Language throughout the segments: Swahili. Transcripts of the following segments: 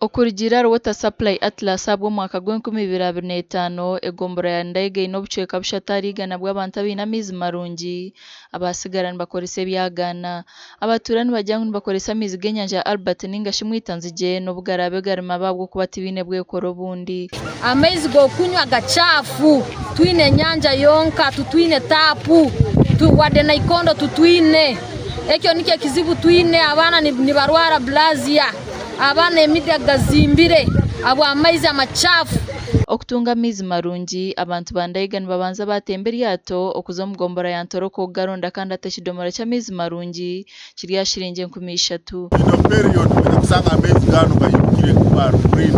Okurigira Water Supply Atlas abwo mwaka gw'2025 egombora ya Ndayega inobucweka bushatarigana bw'abantu abina amizi marungi abasigara nibakoresa ebyagana abaturani bajyangu nibakoresa amizi g'enyanja ya Albert ningashi mwitanzige n'obugarabe garima babwo kuba tibine bwekoro bundi amaizi gokunywa gachafu twine nyanja yonka tutwine tapu tuwade na ikondo tutwine ekyo nike kizibu twine abana nibarwara blazia abana emidia gazimbire abo amaizi amachafu okutunga amizi marungi abantu bandayega nibabanza batembera yato okuza mugombora ya Ntoroko garonda kandi atashidomora cy'amizi marungi kiri yashiringe 13 ino period bajya kusanga amaizi gano gayikire kubaru green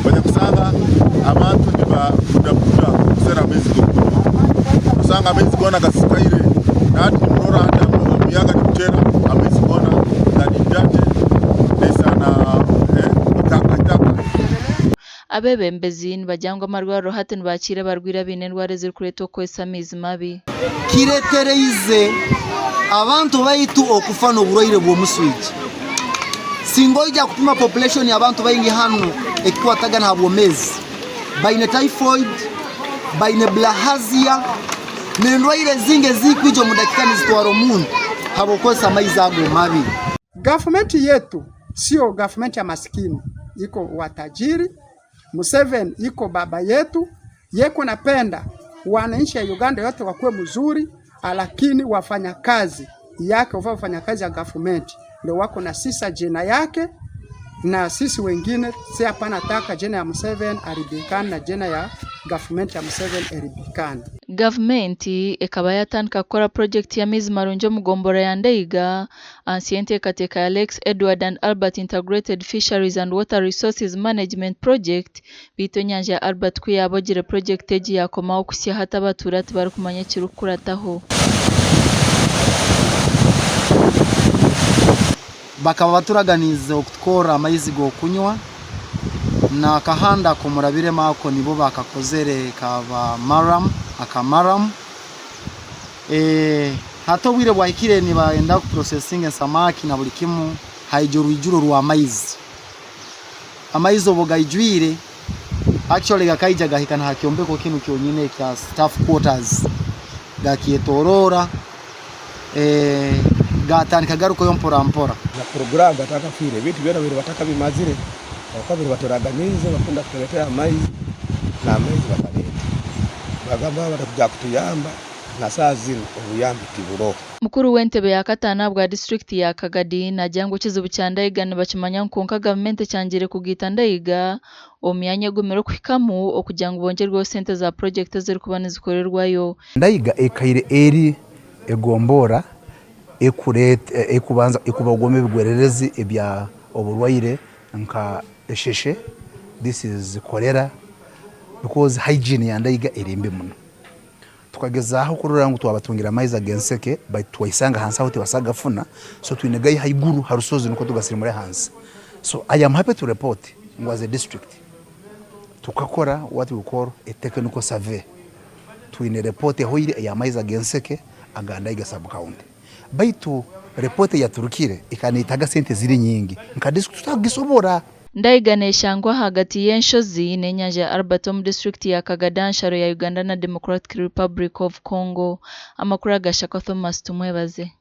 bajya kusanga abantu nibabudabuda kusera amaizi go kusanga amaizi gona gasikaire nati murora hata muyaga nitera amaizi gona gadidate abebembezi nibajyangwa amarwaro hati nibakira barwira bine ndware ziri kureto kwesa amizi mabi kiretereize abantu baitu okufana oburwaire bw'omuswiki singo ija kupima population y'abantu bayingi hano ekikwataga ntabwo mezi baine typhoid baine bilharzia n'endwaire zinge zikwijo mu dakika nizitwara omuntu habokosa amaizi ago mabi. Government yetu sio government ya maskini, iko watajiri. Museveni iko baba yetu, yeko napenda wananchi ya Uganda yote wakuwe mzuri, lakini wafanya kazi yake wafanya kazi ya government ndio wako na sisa jina yake, na sisi wengine si hapana taka jina ya Museveni aribikana na jina ya government ya Museveni eribikana. Government ekaba yatandika gukora project ya mizi marungi mugombora ya Ndayega anciente kateka ya Alex Edward and Albert Integrated Fisheries and Water Resources Management Project bito nyanja ya Albert kuyabogire project eji yakoma okusya hata abaturati bari kumanya kirukurataho bakaba baturaganize okukora amaizi go kunywa na kahanda ko murabire mako nibo bakakozere kaba akamaram hato wire bwahikire ni baenda ku processing samaki na bulikimu haijuru ijuru rwa amaizi obogayijwire actually gakaija gahikana hakiombeko kinu kyonyine kya staff quarters gakietorora gatandika garuko yompora mpora na program bataka fire bitu byera biri bataka bimazire bakabiri batoraganize bakunda kuletea amaizi na amaizi bakaleta bagamba batakuja kutuyamba na saa zino obuyambi tiburo. Mukuru w'entebe ya katana bwa district ya Kagadi na jango kizibu cya Ndayega nibakimanya nkonka government cyangire kugita Ndayega omyanya gomero kwikamu okujango bongerwe sente za project ziri kubana zikorerwayo. Ndayega ekaire eri egombora ekurete ekubanza ekubagome bigwererezi ebya oburwaire nka esheshe. This is cholera because hygiene ya Ndayega erimbe muno tukagezaho kurura ngo twabatungira amaizi agenseke bayitwayisanga hansi aho tibasagafuna so twinagaye haiguru harusozi nuko tugasira muri hansi. So I am happy to report ngo as a district tukakora what we call a technical survey twine report aho iri ya maizi agenseke agandaiga sub county baitu report ya turukire ikanitaga sente ziri nyingi nka district tutagisobora. Ndayega neshangwa hagati y'enshozi n'enyanja ya Albert mu district ya Kagadansharo ya Uganda na Democratic Republic of Congo. Amakuru agashaka Thomas Tumwebaze.